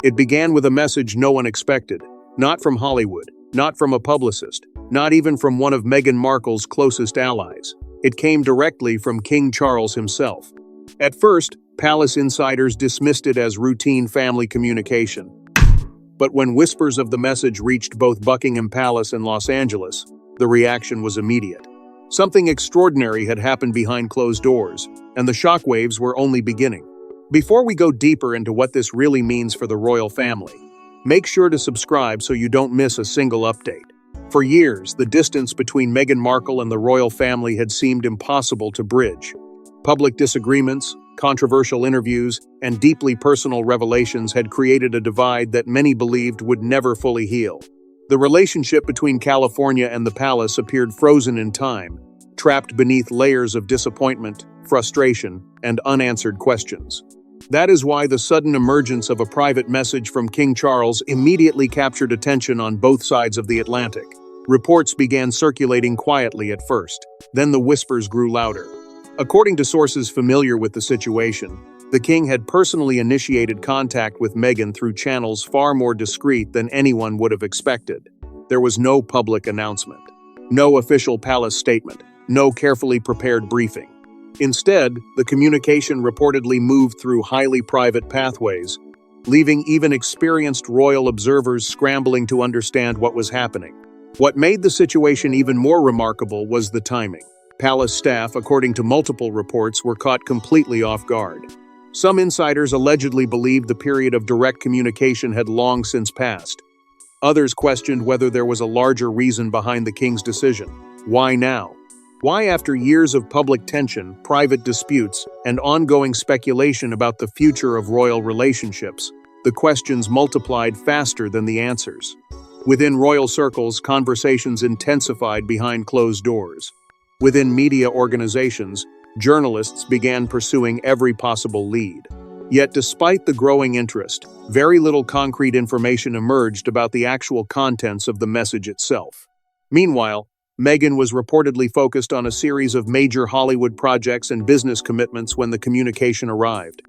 It began with a message no one expected, not from Hollywood, not from a publicist, not even from one of Meghan Markle's closest allies. It came directly from King Charles himself. At first, palace insiders dismissed it as routine family communication. But when whispers of the message reached both Buckingham Palace and Los Angeles, the reaction was immediate. Something extraordinary had happened behind closed doors, and the shockwaves were only beginning. Before we go deeper into what this really means for the royal family, make sure to subscribe so you don't miss a single update. For years, the distance between Meghan Markle and the royal family had seemed impossible to bridge. Public disagreements, controversial interviews, and deeply personal revelations had created a divide that many believed would never fully heal. The relationship between California and the palace appeared frozen in time, trapped beneath layers of disappointment, frustration, and unanswered questions. That is why the sudden emergence of a private message from King Charles immediately captured attention on both sides of the Atlantic. Reports began circulating quietly at first, then the whispers grew louder. According to sources familiar with the situation, the king had personally initiated contact with Meghan through channels far more discreet than anyone would have expected. There was no public announcement, no official palace statement, no carefully prepared briefing. Instead, the communication reportedly moved through highly private pathways, leaving even experienced royal observers scrambling to understand what was happening. What made the situation even more remarkable was the timing. Palace staff, according to multiple reports, were caught completely off guard. Some insiders allegedly believed the period of direct communication had long since passed. Others questioned whether there was a larger reason behind the king's decision. Why now? Why, after years of public tension, private disputes, and ongoing speculation about the future of royal relationships, the questions multiplied faster than the answers? Within royal circles, conversations intensified behind closed doors. Within media organizations, journalists began pursuing every possible lead. Yet despite the growing interest, very little concrete information emerged about the actual contents of the message itself. Meanwhile, Meghan was reportedly focused on a series of major Hollywood projects and business commitments when the communication arrived.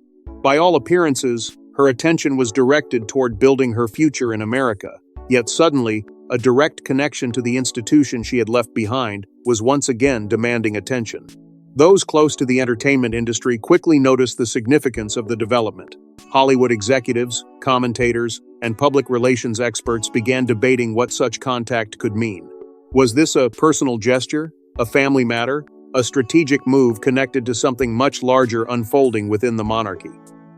By all appearances, her attention was directed toward building her future in America. Yet suddenly, a direct connection to the institution she had left behind was once again demanding attention. Those close to the entertainment industry quickly noticed the significance of the development. Hollywood executives, commentators, and public relations experts began debating what such contact could mean. Was this a personal gesture, a family matter, a strategic move connected to something much larger unfolding within the monarchy?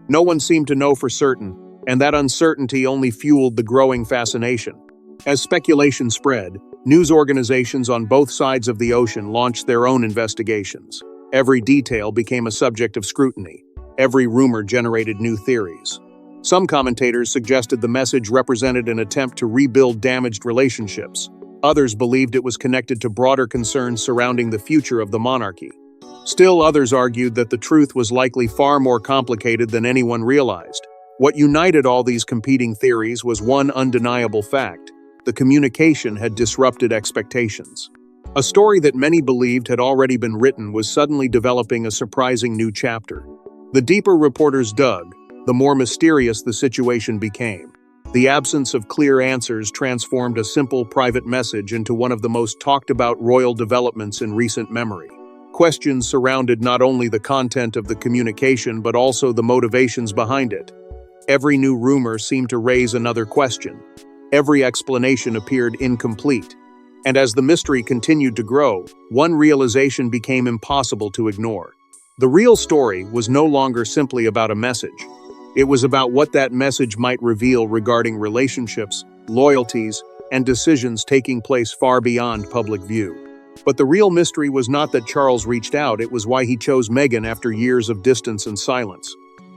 No one seemed to know for certain, and that uncertainty only fueled the growing fascination. As speculation spread, news organizations on both sides of the ocean launched their own investigations. Every detail became a subject of scrutiny. Every rumor generated new theories. Some commentators suggested the message represented an attempt to rebuild damaged relationships. Others believed it was connected to broader concerns surrounding the future of the monarchy. Still, others argued that the truth was likely far more complicated than anyone realized. What united all these competing theories was one undeniable fact: the communication had disrupted expectations. A story that many believed had already been written was suddenly developing a surprising new chapter. The deeper reporters dug, the more mysterious the situation became. The absence of clear answers transformed a simple private message into one of the most talked about royal developments in recent memory. Questions surrounded not only the content of the communication but also the motivations behind it. Every new rumor seemed to raise another question. Every explanation appeared incomplete. And as the mystery continued to grow, one realization became impossible to ignore. The real story was no longer simply about a message. It was about what that message might reveal regarding relationships, loyalties, and decisions taking place far beyond public view. But the real mystery was not that Charles reached out, it was why he chose Meghan after years of distance and silence.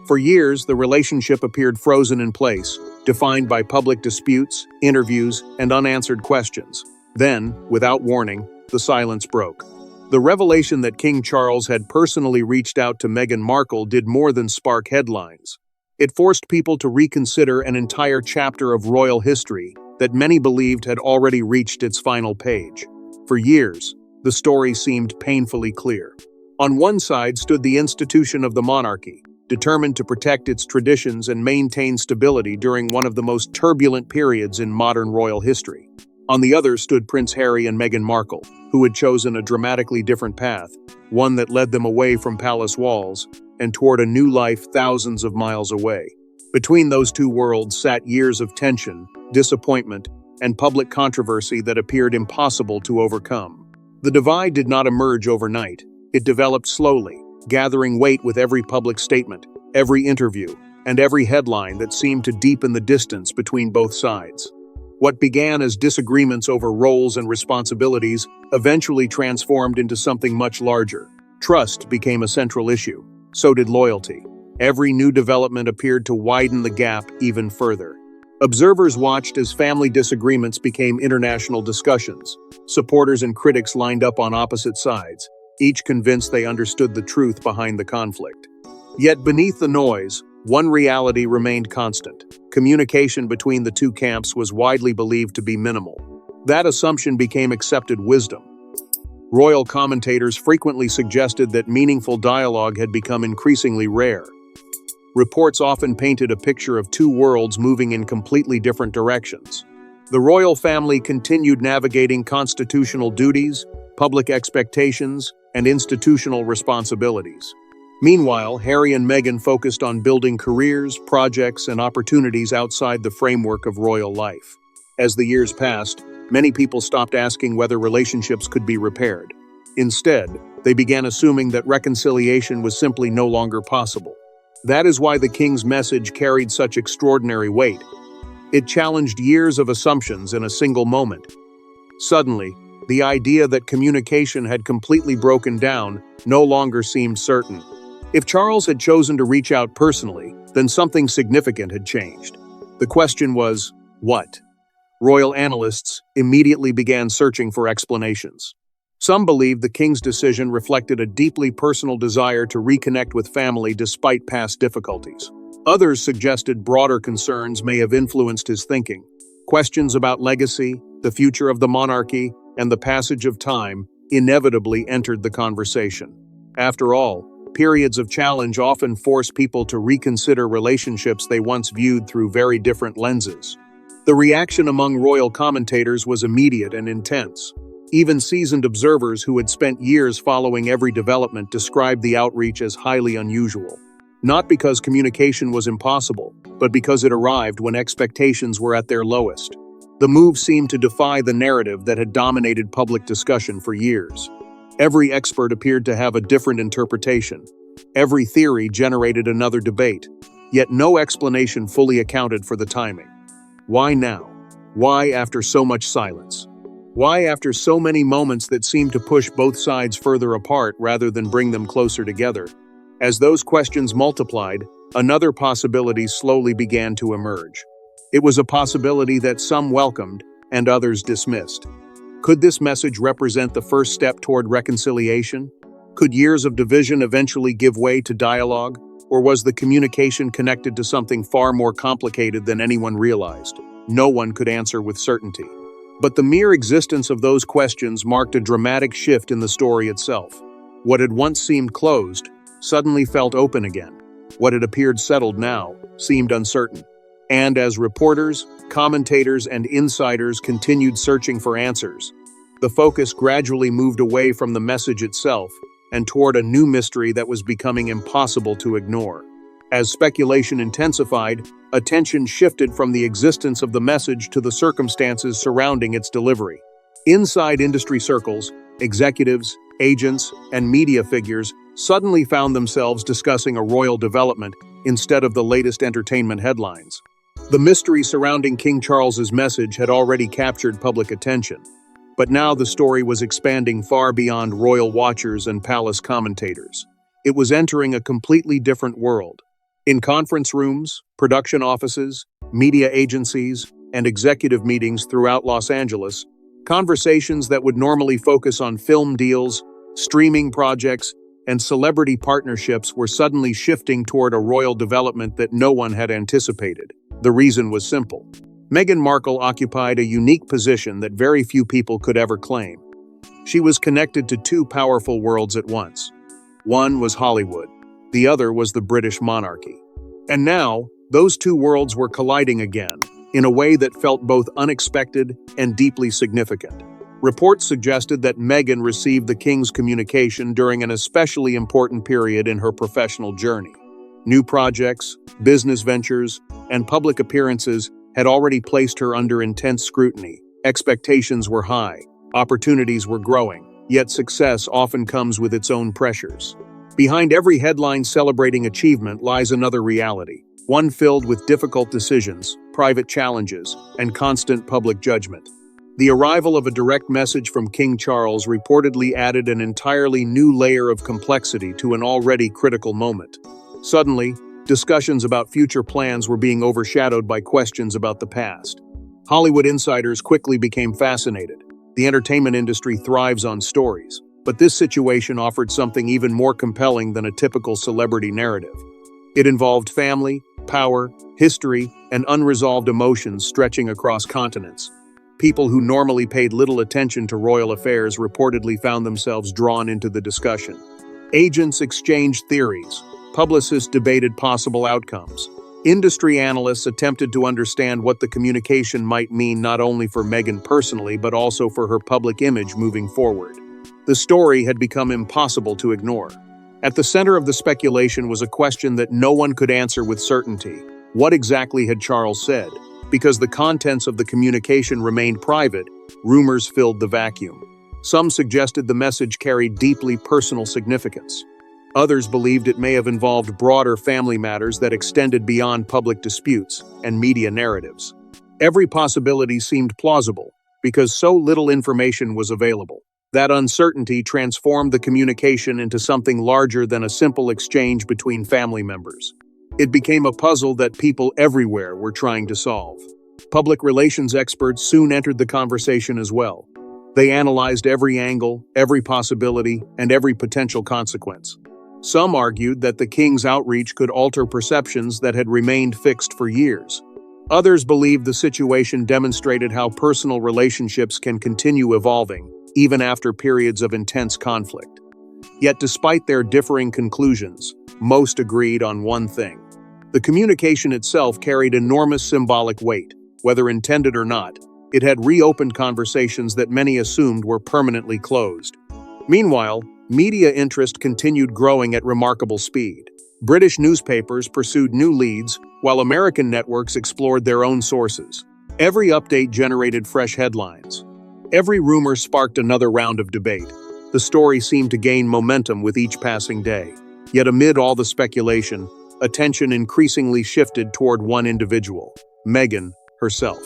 For years, the relationship appeared frozen in place, defined by public disputes, interviews, and unanswered questions. Then, without warning, the silence broke. The revelation that King Charles had personally reached out to Meghan Markle did more than spark headlines. It forced people to reconsider an entire chapter of royal history that many believed had already reached its final page. For years, the story seemed painfully clear. On one side stood the institution of the monarchy, determined to protect its traditions and maintain stability during one of the most turbulent periods in modern royal history. On the other stood Prince Harry and Meghan Markle, who had chosen a dramatically different path, one that led them away from palace walls and toward a new life thousands of miles away. Between those two worlds sat years of tension, disappointment, and public controversy that appeared impossible to overcome. The divide did not emerge overnight. It developed slowly, gathering weight with every public statement, every interview, and every headline that seemed to deepen the distance between both sides. What began as disagreements over roles and responsibilities eventually transformed into something much larger. Trust became a central issue. So did loyalty. Every new development appeared to widen the gap even further. Observers watched as family disagreements became international discussions. Supporters and critics lined up on opposite sides, each convinced they understood the truth behind the conflict. Yet beneath the noise, one reality remained constant. Communication between the two camps was widely believed to be minimal. That assumption became accepted wisdom. Royal commentators frequently suggested that meaningful dialogue had become increasingly rare. Reports often painted a picture of two worlds moving in completely different directions. The royal family continued navigating constitutional duties, public expectations, and institutional responsibilities. Meanwhile, Harry and Meghan focused on building careers, projects, and opportunities outside the framework of royal life. As the years passed, many people stopped asking whether relationships could be repaired. Instead, they began assuming that reconciliation was simply no longer possible. That is why the king's message carried such extraordinary weight. It challenged years of assumptions in a single moment. Suddenly, the idea that communication had completely broken down no longer seemed certain. If Charles had chosen to reach out personally, then something significant had changed. The question was, what? Royal analysts immediately began searching for explanations. Some believed the king's decision reflected a deeply personal desire to reconnect with family despite past difficulties. Others suggested broader concerns may have influenced his thinking. Questions about legacy, the future of the monarchy, and the passage of time inevitably entered the conversation. After all, periods of challenge often force people to reconsider relationships they once viewed through very different lenses. The reaction among royal commentators was immediate and intense. Even seasoned observers who had spent years following every development described the outreach as highly unusual. Not because communication was impossible, but because it arrived when expectations were at their lowest. The move seemed to defy the narrative that had dominated public discussion for years. Every expert appeared to have a different interpretation. Every theory generated another debate, yet no explanation fully accounted for the timing. Why now? Why after so much silence? Why after so many moments that seemed to push both sides further apart rather than bring them closer together? As those questions multiplied, another possibility slowly began to emerge. It was a possibility that some welcomed and others dismissed. Could this message represent the first step toward reconciliation? Could years of division eventually give way to dialogue? Or was the communication connected to something far more complicated than anyone realized? No one could answer with certainty. But the mere existence of those questions marked a dramatic shift in the story itself. What had once seemed closed suddenly felt open again. What had appeared settled now seemed uncertain. And as reporters, commentators, and insiders continued searching for answers, the focus gradually moved away from the message itself and toward a new mystery that was becoming impossible to ignore. As speculation intensified, attention shifted from the existence of the message to the circumstances surrounding its delivery. Inside industry circles, executives, agents, and media figures suddenly found themselves discussing a royal development instead of the latest entertainment headlines. The mystery surrounding King Charles's message had already captured public attention, but now the story was expanding far beyond royal watchers and palace commentators. It was entering a completely different world. In conference rooms, production offices, media agencies, and executive meetings throughout Los Angeles, conversations that would normally focus on film deals, streaming projects, and celebrity partnerships were suddenly shifting toward a royal development that no one had anticipated. The reason was simple. Meghan Markle occupied a unique position that very few people could ever claim. She was connected to two powerful worlds at once. One was Hollywood, the other was the British monarchy. And now, those two worlds were colliding again, in a way that felt both unexpected and deeply significant. Reports suggested that Meghan received the king's communication during an especially important period in her professional journey. New projects, business ventures, and public appearances had already placed her under intense scrutiny. Expectations were high, opportunities were growing, yet success often comes with its own pressures. Behind every headline celebrating achievement lies another reality, one filled with difficult decisions, private challenges, and constant public judgment. The arrival of a direct message from King Charles reportedly added an entirely new layer of complexity to an already critical moment. Suddenly, discussions about future plans were being overshadowed by questions about the past. Hollywood insiders quickly became fascinated. The entertainment industry thrives on stories, but this situation offered something even more compelling than a typical celebrity narrative. It involved family, power, history, and unresolved emotions stretching across continents. People who normally paid little attention to royal affairs reportedly found themselves drawn into the discussion. Agents exchanged theories. Publicists debated possible outcomes. Industry analysts attempted to understand what the communication might mean not only for Meghan personally but also for her public image moving forward. The story had become impossible to ignore. At the center of the speculation was a question that no one could answer with certainty. What exactly had Charles said? Because the contents of the communication remained private, rumors filled the vacuum. Some suggested the message carried deeply personal significance. Others believed it may have involved broader family matters that extended beyond public disputes and media narratives. Every possibility seemed plausible, because so little information was available. That uncertainty transformed the communication into something larger than a simple exchange between family members. It became a puzzle that people everywhere were trying to solve. Public relations experts soon entered the conversation as well. They analyzed every angle, every possibility, and every potential consequence. Some argued that the king's outreach could alter perceptions that had remained fixed for years. Others believed the situation demonstrated how personal relationships can continue evolving, even after periods of intense conflict. Yet despite their differing conclusions, most agreed on one thing. The communication itself carried enormous symbolic weight. Whether intended or not, it had reopened conversations that many assumed were permanently closed. Meanwhile, media interest continued growing at remarkable speed. British newspapers pursued new leads, while American networks explored their own sources. Every update generated fresh headlines. Every rumor sparked another round of debate. The story seemed to gain momentum with each passing day. Yet amid all the speculation, attention increasingly shifted toward one individual, Meghan herself.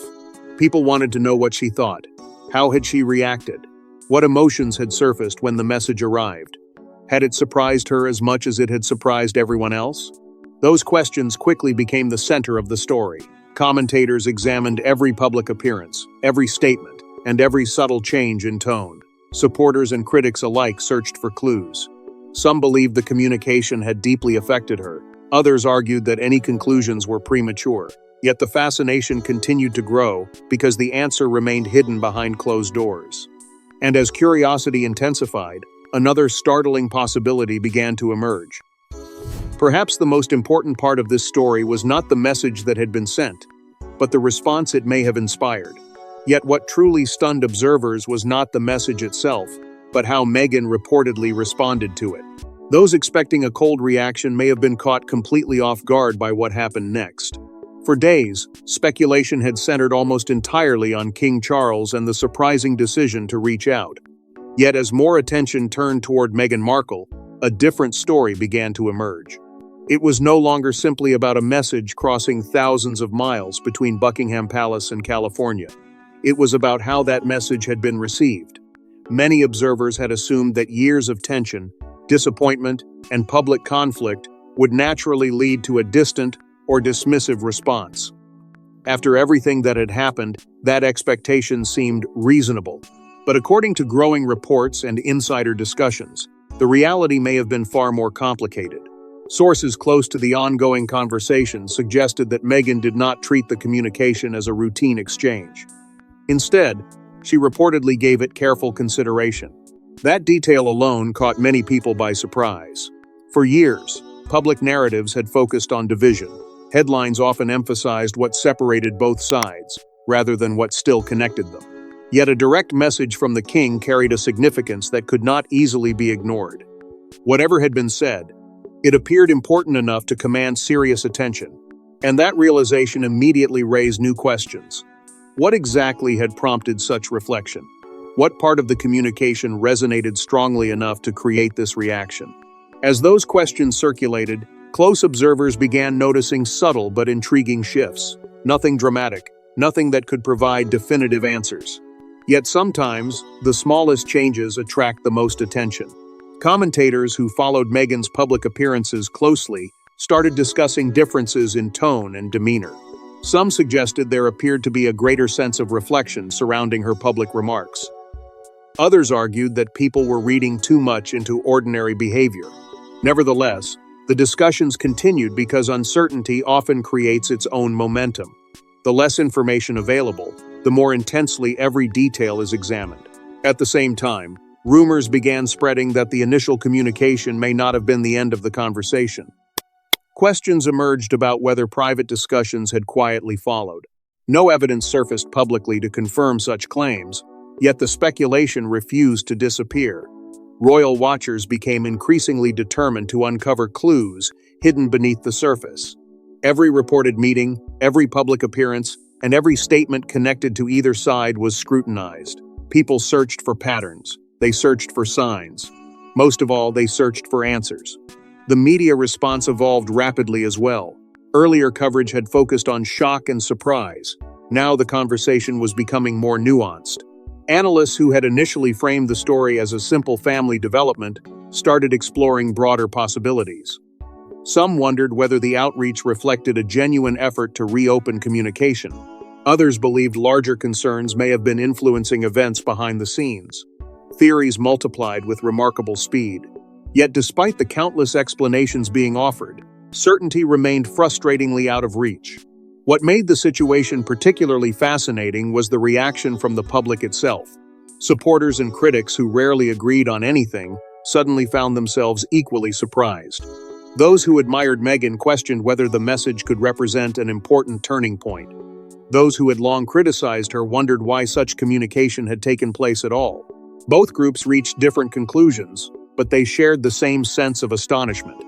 People wanted to know what she thought. How had she reacted? What emotions had surfaced when the message arrived? Had it surprised her as much as it had surprised everyone else? Those questions quickly became the center of the story. Commentators examined every public appearance, every statement, and every subtle change in tone. Supporters and critics alike searched for clues. Some believed the communication had deeply affected her. Others argued that any conclusions were premature. Yet the fascination continued to grow because the answer remained hidden behind closed doors. And as curiosity intensified, another startling possibility began to emerge. Perhaps the most important part of this story was not the message that had been sent, but the response it may have inspired. Yet what truly stunned observers was not the message itself, but how Meghan reportedly responded to it. Those expecting a cold reaction may have been caught completely off guard by what happened next. For days, speculation had centered almost entirely on King Charles and the surprising decision to reach out. Yet as more attention turned toward Meghan Markle, a different story began to emerge. It was no longer simply about a message crossing thousands of miles between Buckingham Palace and California. It was about how that message had been received. Many observers had assumed that years of tension, disappointment, and public conflict would naturally lead to a distant or dismissive response. After everything that had happened, that expectation seemed reasonable. But according to growing reports and insider discussions, the reality may have been far more complicated. Sources close to the ongoing conversation suggested that Meghan did not treat the communication as a routine exchange. Instead, she reportedly gave it careful consideration. That detail alone caught many people by surprise. For years, public narratives had focused on division. Headlines often emphasized what separated both sides, rather than what still connected them. Yet a direct message from the king carried a significance that could not easily be ignored. Whatever had been said, it appeared important enough to command serious attention, and that realization immediately raised new questions. What exactly had prompted such reflection? What part of the communication resonated strongly enough to create this reaction? As those questions circulated, close observers began noticing subtle but intriguing shifts. Nothing dramatic, nothing that could provide definitive answers. Yet sometimes, the smallest changes attract the most attention. Commentators who followed Meghan's public appearances closely started discussing differences in tone and demeanor. Some suggested there appeared to be a greater sense of reflection surrounding her public remarks. Others argued that people were reading too much into ordinary behavior. Nevertheless, the discussions continued because uncertainty often creates its own momentum. The less information available, the more intensely every detail is examined. At the same time, rumors began spreading that the initial communication may not have been the end of the conversation. Questions emerged about whether private discussions had quietly followed. No evidence surfaced publicly to confirm such claims, yet the speculation refused to disappear. Royal watchers became increasingly determined to uncover clues hidden beneath the surface. Every reported meeting, every public appearance, and every statement connected to either side was scrutinized. People searched for patterns. They searched for signs. Most of all, they searched for answers. The media response evolved rapidly as well. Earlier coverage had focused on shock and surprise. Now the conversation was becoming more nuanced. Analysts who had initially framed the story as a simple family development started exploring broader possibilities. Some wondered whether the outreach reflected a genuine effort to reopen communication. Others believed larger concerns may have been influencing events behind the scenes. Theories multiplied with remarkable speed. Yet despite the countless explanations being offered, certainty remained frustratingly out of reach. What made the situation particularly fascinating was the reaction from the public itself. Supporters and critics who rarely agreed on anything suddenly found themselves equally surprised. Those who admired Meghan questioned whether the message could represent an important turning point. Those who had long criticized her wondered why such communication had taken place at all. Both groups reached different conclusions, but they shared the same sense of astonishment.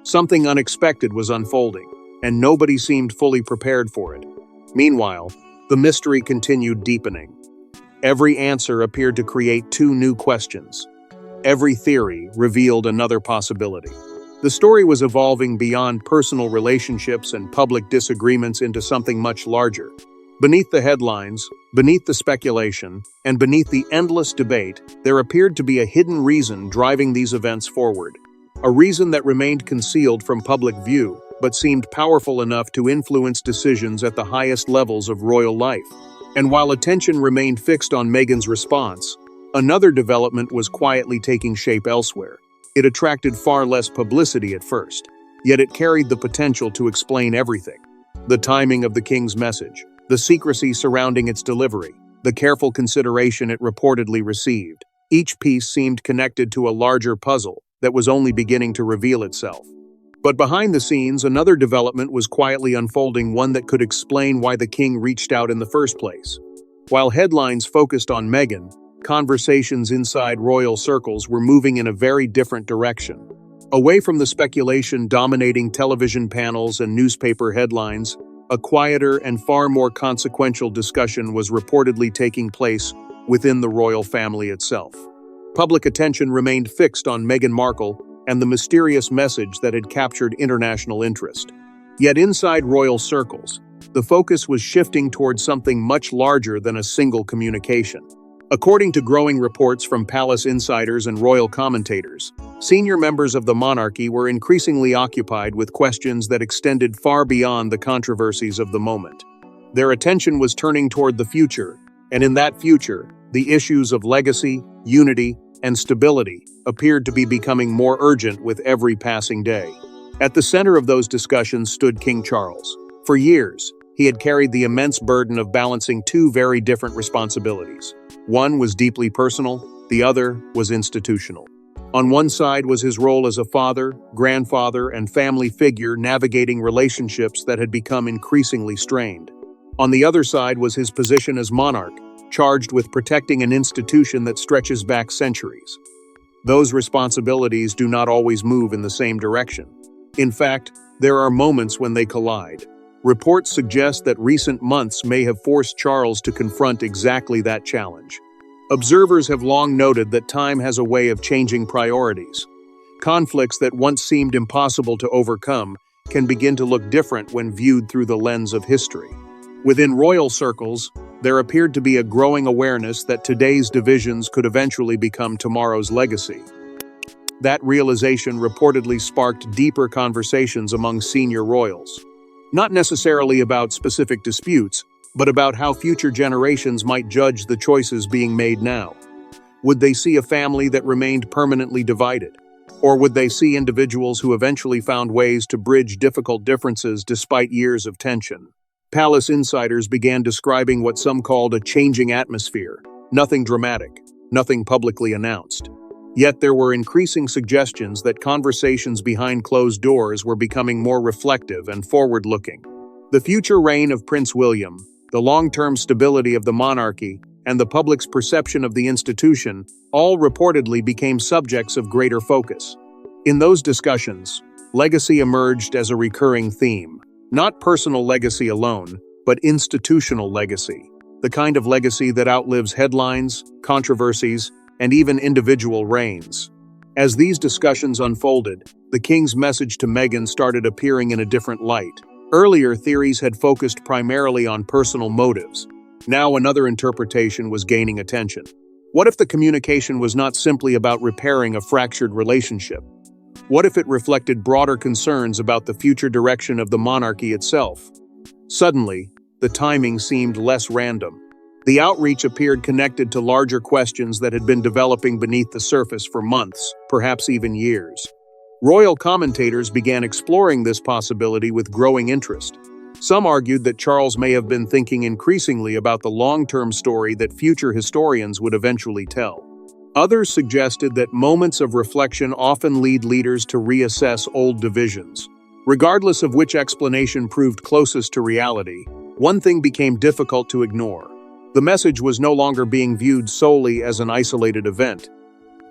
Something unexpected was unfolding, and nobody seemed fully prepared for it. Meanwhile, the mystery continued deepening. Every answer appeared to create two new questions. Every theory revealed another possibility. The story was evolving beyond personal relationships and public disagreements into something much larger. Beneath the headlines, beneath the speculation, and beneath the endless debate, there appeared to be a hidden reason driving these events forward. A reason that remained concealed from public view, but seemed powerful enough to influence decisions at the highest levels of royal life. And while attention remained fixed on Meghan's response, another development was quietly taking shape elsewhere. It attracted far less publicity at first, yet it carried the potential to explain everything. The timing of the king's message, the secrecy surrounding its delivery, the careful consideration it reportedly received. Each piece seemed connected to a larger puzzle that was only beginning to reveal itself. But behind the scenes, another development was quietly unfolding, one that could explain why the king reached out in the first place. While headlines focused on Meghan, conversations inside royal circles were moving in a very different direction. Away from the speculation dominating television panels and newspaper headlines, a quieter and far more consequential discussion was reportedly taking place within the royal family itself. Public attention remained fixed on Meghan Markle and the mysterious message that had captured international interest. Yet inside royal circles, the focus was shifting towards something much larger than a single communication. According to growing reports from palace insiders and royal commentators, senior members of the monarchy were increasingly occupied with questions that extended far beyond the controversies of the moment. Their attention was turning toward the future, and in that future, the issues of legacy, unity, and stability appeared to be becoming more urgent with every passing day. At the center of those discussions stood King Charles. For years, he had carried the immense burden of balancing two very different responsibilities. One was deeply personal, the other was institutional. On one side was his role as a father, grandfather, and family figure navigating relationships that had become increasingly strained. On the other side was his position as monarch, charged with protecting an institution that stretches back centuries. Those responsibilities do not always move in the same direction. In fact, there are moments when they collide. Reports suggest that recent months may have forced Charles to confront exactly that challenge. Observers have long noted that time has a way of changing priorities. Conflicts that once seemed impossible to overcome can begin to look different when viewed through the lens of history. Within royal circles, there appeared to be a growing awareness that today's divisions could eventually become tomorrow's legacy. That realization reportedly sparked deeper conversations among senior royals. Not necessarily about specific disputes, but about how future generations might judge the choices being made now. Would they see a family that remained permanently divided? Or would they see individuals who eventually found ways to bridge difficult differences despite years of tension? Palace insiders began describing what some called a changing atmosphere. Nothing dramatic, nothing publicly announced. Yet there were increasing suggestions that conversations behind closed doors were becoming more reflective and forward-looking. The future reign of Prince William, the long-term stability of the monarchy, and the public's perception of the institution all reportedly became subjects of greater focus. In those discussions, legacy emerged as a recurring theme. Not personal legacy alone, but institutional legacy. The kind of legacy that outlives headlines, controversies, and even individual reigns. As these discussions unfolded, the king's message to Meghan started appearing in a different light. Earlier theories had focused primarily on personal motives. Now another interpretation was gaining attention. What if the communication was not simply about repairing a fractured relationship? What if it reflected broader concerns about the future direction of the monarchy itself? Suddenly, the timing seemed less random. The outreach appeared connected to larger questions that had been developing beneath the surface for months, perhaps even years. Royal commentators began exploring this possibility with growing interest. Some argued that Charles may have been thinking increasingly about the long-term story that future historians would eventually tell. Others suggested that moments of reflection often lead leaders to reassess old divisions. Regardless of which explanation proved closest to reality, one thing became difficult to ignore. The message was no longer being viewed solely as an isolated event.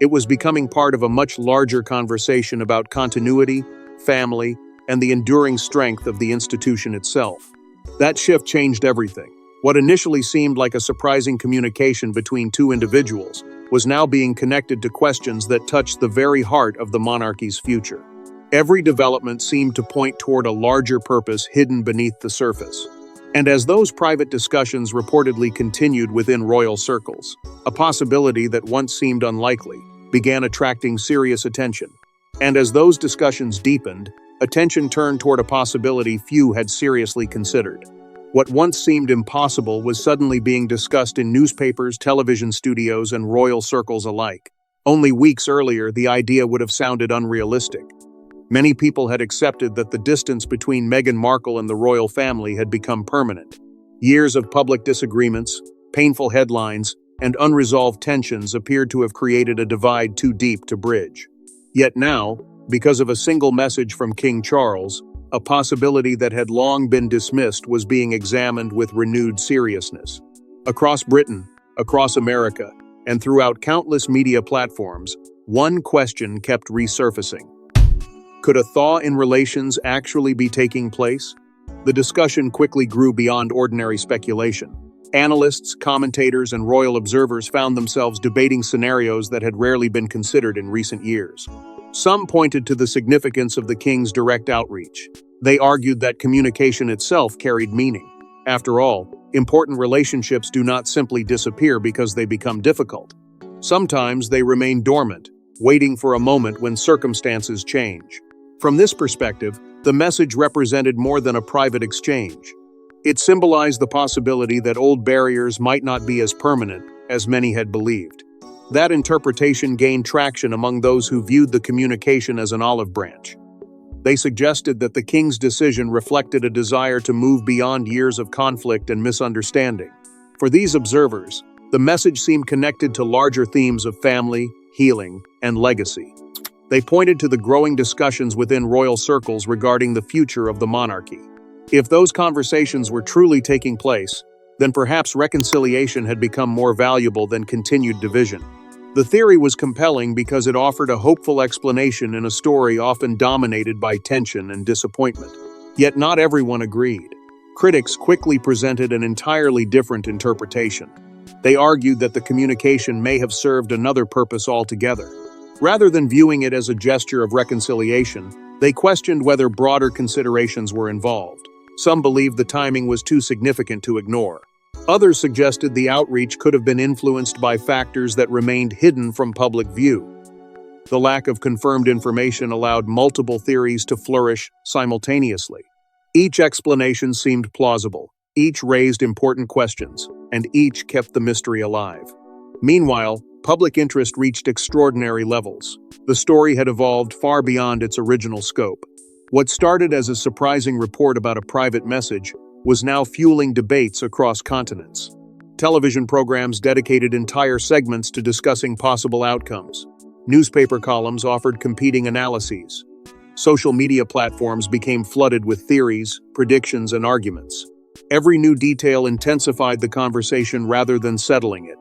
It was becoming part of a much larger conversation about continuity, family, and the enduring strength of the institution itself. That shift changed everything. What initially seemed like a surprising communication between two individuals was now being connected to questions that touched the very heart of the monarchy's future. Every development seemed to point toward a larger purpose hidden beneath the surface. And as those private discussions reportedly continued within royal circles, a possibility that once seemed unlikely began attracting serious attention. And as those discussions deepened, attention turned toward a possibility few had seriously considered. What once seemed impossible was suddenly being discussed in newspapers, television studios, and royal circles alike. Only weeks earlier, the idea would have sounded unrealistic. Many people had accepted that the distance between Meghan Markle and the royal family had become permanent. Years of public disagreements, painful headlines, and unresolved tensions appeared to have created a divide too deep to bridge. Yet now, because of a single message from King Charles, a possibility that had long been dismissed was being examined with renewed seriousness. Across Britain, across America, and throughout countless media platforms, one question kept resurfacing. Could a thaw in relations actually be taking place? The discussion quickly grew beyond ordinary speculation. Analysts, commentators, and royal observers found themselves debating scenarios that had rarely been considered in recent years. Some pointed to the significance of the king's direct outreach. They argued that communication itself carried meaning. After all, important relationships do not simply disappear because they become difficult. Sometimes they remain dormant, waiting for a moment when circumstances change. From this perspective, the message represented more than a private exchange. It symbolized the possibility that old barriers might not be as permanent as many had believed. That interpretation gained traction among those who viewed the communication as an olive branch. They suggested that the king's decision reflected a desire to move beyond years of conflict and misunderstanding. For these observers, the message seemed connected to larger themes of family, healing, and legacy. They pointed to the growing discussions within royal circles regarding the future of the monarchy. If those conversations were truly taking place, then perhaps reconciliation had become more valuable than continued division. The theory was compelling because it offered a hopeful explanation in a story often dominated by tension and disappointment. Yet not everyone agreed. Critics quickly presented an entirely different interpretation. They argued that the communication may have served another purpose altogether. Rather than viewing it as a gesture of reconciliation, they questioned whether broader considerations were involved. Some believed the timing was too significant to ignore. Others suggested the outreach could have been influenced by factors that remained hidden from public view. The lack of confirmed information allowed multiple theories to flourish simultaneously. Each explanation seemed plausible, each raised important questions, and each kept the mystery alive. Meanwhile, public interest reached extraordinary levels. The story had evolved far beyond its original scope. What started as a surprising report about a private message was now fueling debates across continents. Television programs dedicated entire segments to discussing possible outcomes. Newspaper columns offered competing analyses. Social media platforms became flooded with theories, predictions, and arguments. Every new detail intensified the conversation rather than settling it.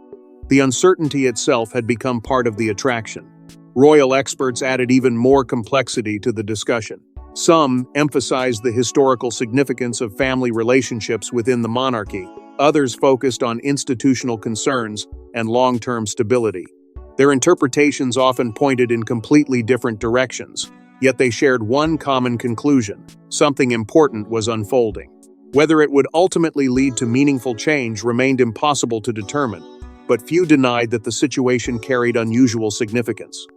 The uncertainty itself had become part of the attraction. Royal experts added even more complexity to the discussion. Some emphasized the historical significance of family relationships within the monarchy. Others focused on institutional concerns and long-term stability. Their interpretations often pointed in completely different directions, yet they shared one common conclusion: something important was unfolding. Whether it would ultimately lead to meaningful change remained impossible to determine, but few denied that the situation carried unusual significance.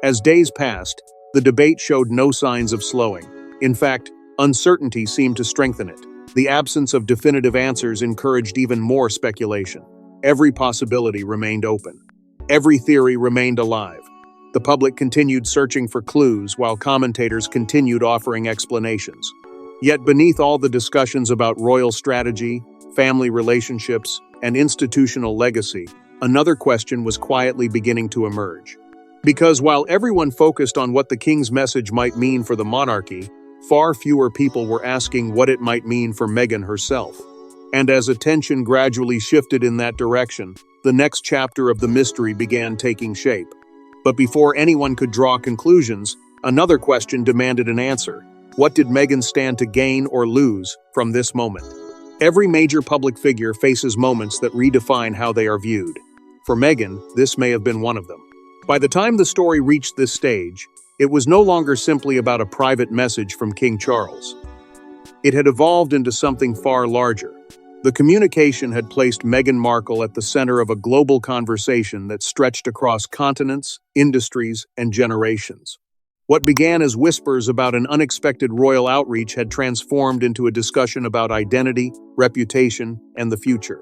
As days passed, the debate showed no signs of slowing. In fact, uncertainty seemed to strengthen it. The absence of definitive answers encouraged even more speculation. Every possibility remained open. Every theory remained alive. The public continued searching for clues while commentators continued offering explanations. Yet beneath all the discussions about royal strategy, family relationships, and institutional legacy, another question was quietly beginning to emerge. Because while everyone focused on what the king's message might mean for the monarchy, far fewer people were asking what it might mean for Meghan herself. And as attention gradually shifted in that direction, the next chapter of the mystery began taking shape. But before anyone could draw conclusions, another question demanded an answer. What did Meghan stand to gain or lose from this moment? Every major public figure faces moments that redefine how they are viewed. For Meghan, this may have been one of them. By the time the story reached this stage, it was no longer simply about a private message from King Charles. It had evolved into something far larger. The communication had placed Meghan Markle at the center of a global conversation that stretched across continents, industries, and generations. What began as whispers about an unexpected royal outreach had transformed into a discussion about identity, reputation, and the future.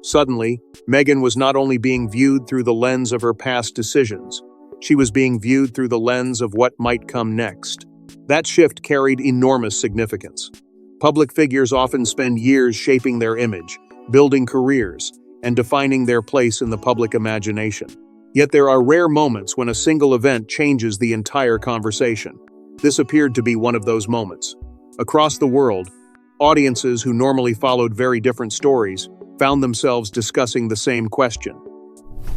Suddenly, Meghan was not only being viewed through the lens of her past decisions, she was being viewed through the lens of what might come next. That shift carried enormous significance. Public figures often spend years shaping their image, building careers, and defining their place in the public imagination. Yet there are rare moments when a single event changes the entire conversation. This appeared to be one of those moments. Across the world, audiences who normally followed very different stories found themselves discussing the same question.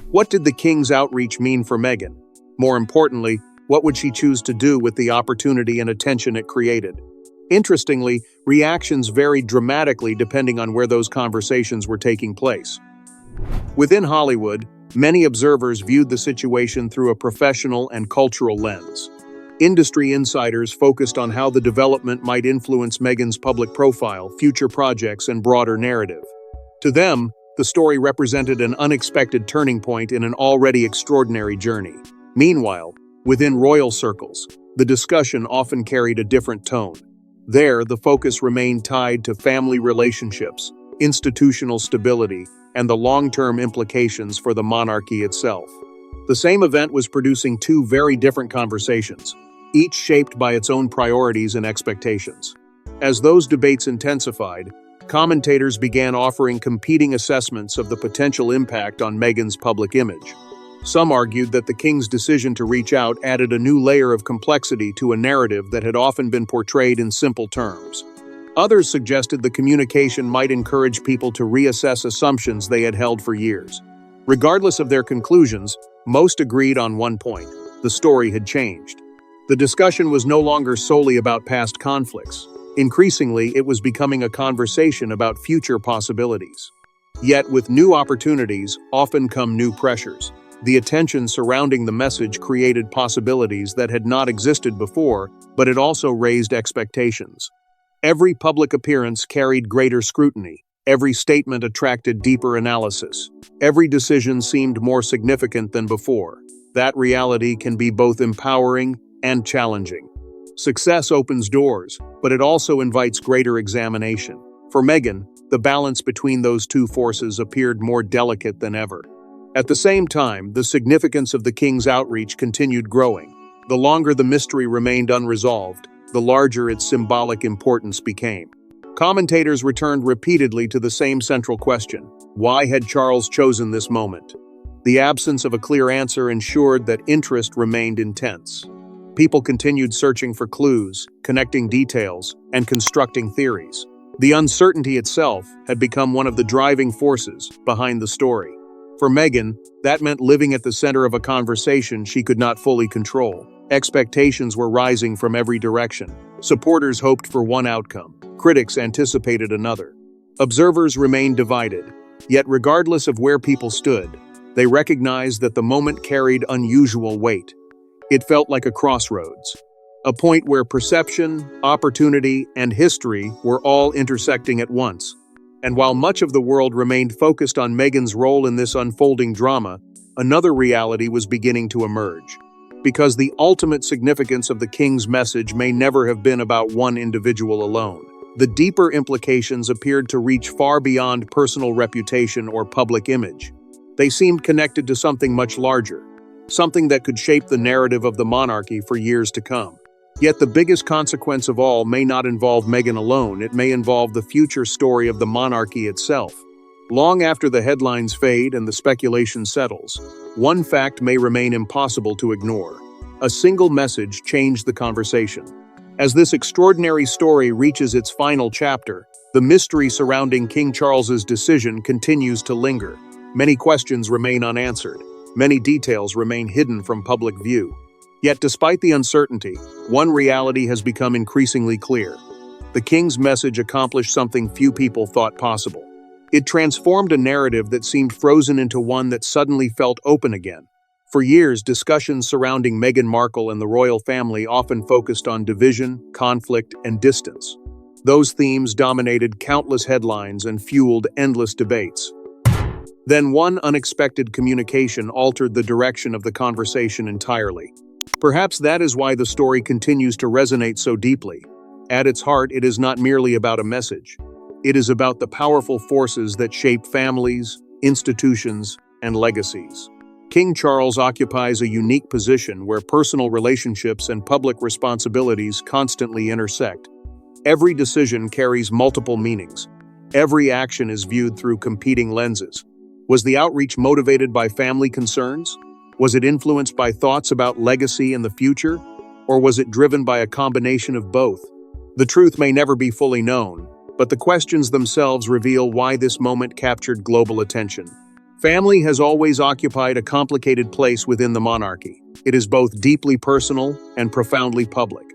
What did the king's outreach mean for Meghan? More importantly, what would she choose to do with the opportunity and attention it created? Interestingly, reactions varied dramatically depending on where those conversations were taking place. Within Hollywood, many observers viewed the situation through a professional and cultural lens. Industry insiders focused on how the development might influence Meghan's public profile, future projects, and broader narrative. To them, the story represented an unexpected turning point in an already extraordinary journey. Meanwhile, within royal circles, the discussion often carried a different tone. There, the focus remained tied to family relationships, institutional stability, and the long-term implications for the monarchy itself. The same event was producing two very different conversations, each shaped by its own priorities and expectations. As those debates intensified, commentators began offering competing assessments of the potential impact on Meghan's public image. Some argued that the king's decision to reach out added a new layer of complexity to a narrative that had often been portrayed in simple terms. Others suggested the communication might encourage people to reassess assumptions they had held for years. Regardless of their conclusions, most agreed on one point: the story had changed. The discussion was no longer solely about past conflicts. Increasingly, it was becoming a conversation about future possibilities. Yet, with new opportunities often come new pressures. The attention surrounding the message created possibilities that had not existed before, but it also raised expectations. Every public appearance carried greater scrutiny. Every statement attracted deeper analysis. Every decision seemed more significant than before. That reality can be both empowering and challenging. Success opens doors, but it also invites greater examination. For Meghan, the balance between those two forces appeared more delicate than ever. At the same time, the significance of the king's outreach continued growing. The longer the mystery remained unresolved, the larger its symbolic importance became. Commentators returned repeatedly to the same central question: why had Charles chosen this moment? The absence of a clear answer ensured that interest remained intense. People continued searching for clues, connecting details, and constructing theories. The uncertainty itself had become one of the driving forces behind the story. For Meghan, that meant living at the center of a conversation she could not fully control. Expectations were rising from every direction. Supporters hoped for one outcome. Critics anticipated another. Observers remained divided. Yet regardless of where people stood, they recognized that the moment carried unusual weight. It felt like a crossroads, a point where perception, opportunity, and history were all intersecting at once. And while much of the world remained focused on Meghan's role in this unfolding drama, another reality was beginning to emerge. Because the ultimate significance of the king's message may never have been about one individual alone. The deeper implications appeared to reach far beyond personal reputation or public image. They seemed connected to something much larger, something that could shape the narrative of the monarchy for years to come. Yet the biggest consequence of all may not involve Meghan alone. It may involve the future story of the monarchy itself. Long after the headlines fade and the speculation settles, one fact may remain impossible to ignore. A single message changed the conversation. As this extraordinary story reaches its final chapter, the mystery surrounding King Charles's decision continues to linger. Many questions remain unanswered. Many details remain hidden from public view. Yet despite the uncertainty, one reality has become increasingly clear. The king's message accomplished something few people thought possible. It transformed a narrative that seemed frozen into one that suddenly felt open again. For years, discussions surrounding Meghan Markle and the royal family often focused on division, conflict, and distance. Those themes dominated countless headlines and fueled endless debates. Then one unexpected communication altered the direction of the conversation entirely. Perhaps that is why the story continues to resonate so deeply. At its heart, it is not merely about a message. It is about the powerful forces that shape families, institutions, and legacies. King Charles occupies a unique position where personal relationships and public responsibilities constantly intersect. Every decision carries multiple meanings. Every action is viewed through competing lenses. Was the outreach motivated by family concerns? Was it influenced by thoughts about legacy and the future? Or was it driven by a combination of both? The truth may never be fully known, but the questions themselves reveal why this moment captured global attention. Family has always occupied a complicated place within the monarchy. It is both deeply personal and profoundly public.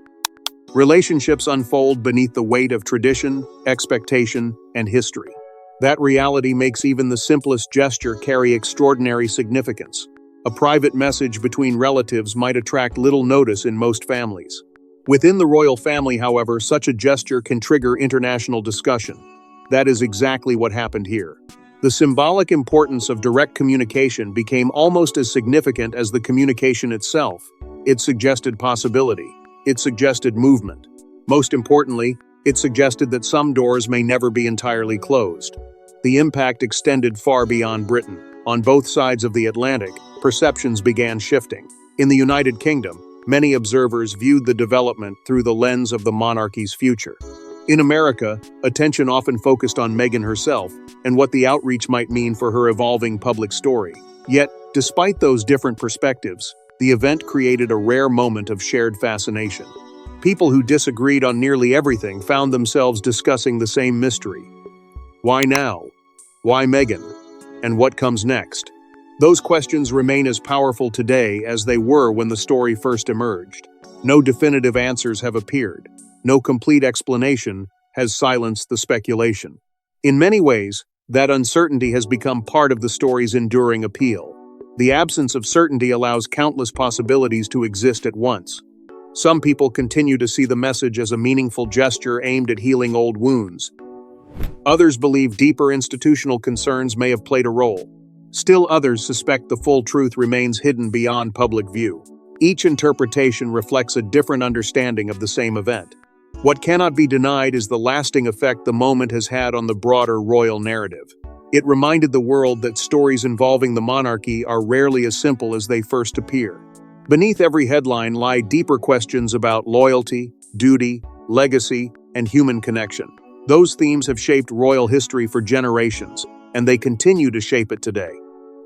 Relationships unfold beneath the weight of tradition, expectation, and history. That reality makes even the simplest gesture carry extraordinary significance. A private message between relatives might attract little notice in most families. Within the royal family, however, such a gesture can trigger international discussion. That is exactly what happened here. The symbolic importance of direct communication became almost as significant as the communication itself. It suggested possibility. It suggested movement. Most importantly, it suggested that some doors may never be entirely closed. The impact extended far beyond Britain. On both sides of the Atlantic, perceptions began shifting. In the United Kingdom, many observers viewed the development through the lens of the monarchy's future. In America, attention often focused on Meghan herself and what the outreach might mean for her evolving public story. Yet, Despite those different perspectives, the event created a rare moment of shared fascination. People who disagreed on nearly everything found themselves discussing the same mystery. Why now? Why Meghan? And what comes next? Those questions remain as powerful today as they were when the story first emerged. No definitive answers have appeared. No complete explanation has silenced the speculation. In many ways, that uncertainty has become part of the story's enduring appeal. The absence of certainty allows countless possibilities to exist at once. Some people continue to see the message as a meaningful gesture aimed at healing old wounds. Others believe deeper institutional concerns may have played a role. Still others suspect the full truth remains hidden beyond public view. Each interpretation reflects a different understanding of the same event. What cannot be denied is the lasting effect the moment has had on the broader royal narrative. It reminded the world that stories involving the monarchy are rarely as simple as they first appear. Beneath every headline lie deeper questions about loyalty, duty, legacy, and human connection. Those themes have shaped royal history for generations, and they continue to shape it today.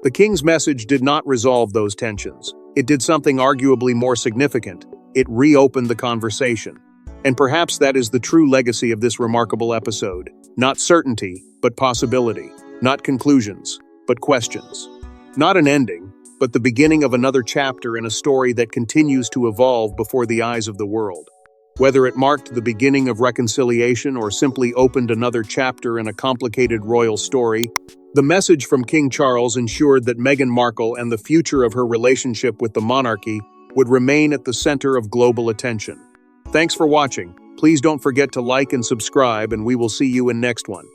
The king's message did not resolve those tensions. It did something arguably more significant. It reopened the conversation. And perhaps that is the true legacy of this remarkable episode. Not certainty, but possibility. Not conclusions, but questions. Not an ending, but the beginning of another chapter in a story that continues to evolve before the eyes of the world. Whether it marked the beginning of reconciliation or simply opened another chapter in a complicated royal story, the message from King Charles ensured that Meghan Markle and the future of her relationship with the monarchy would remain at the center of global attention. Thanks for watching. Please don't forget to like and subscribe, and we will see you in next one.